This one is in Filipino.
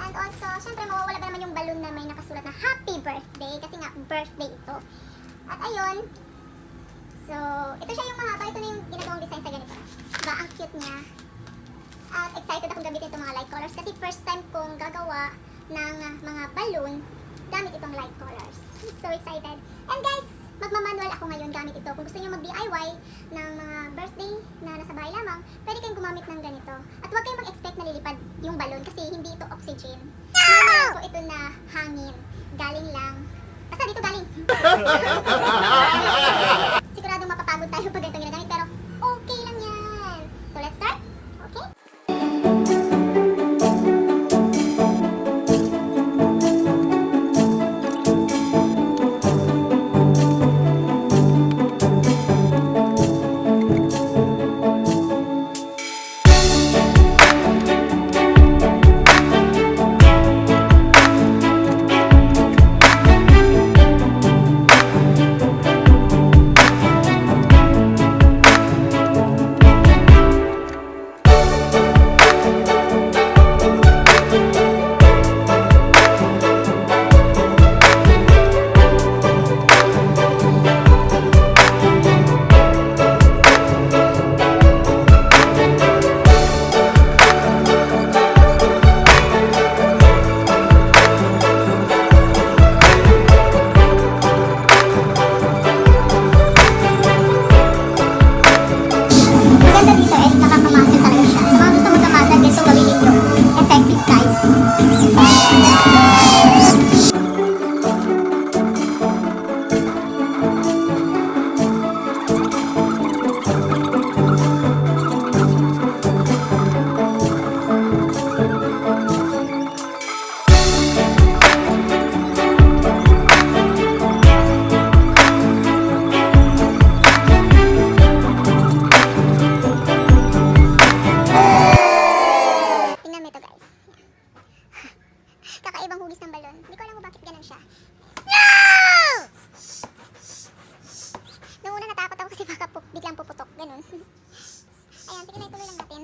And also, syempre mawawala ba naman yung balloon na may nakasulat na happy birthday kasi nga birthday ito. At ayun, so ito siya yung mahaba, ito na yung ginagawang design sa ganito. Diba, ang cute niya. At excited akong gamitin itong mga light colors kasi first time kong gagawa ng mga balloon gamit itong light colors. So excited. And guys, magmamanual ako ngayon gamit ito. Kung gusto niyo mag-DIY ng mga birthday na nasa bahay lamang, pwede kayong gumamit ng ganito. At huwag kayong mag-expect na lilipad yung balloon kasi hindi ito oxygen. Normal po ito na hangin. Galing lang. Basta dito galing. Siguradong mapapagod tayo pag ganito ginagamit pero okay lang yan. So let's start. Okay? Kakaibang hugis ng balon. Hindi ko alam kung bakit ganun siya. No! Nung una natakot ako kasi baka biglang puputok. Ganun. Ayan, sige na, ituloy lang natin.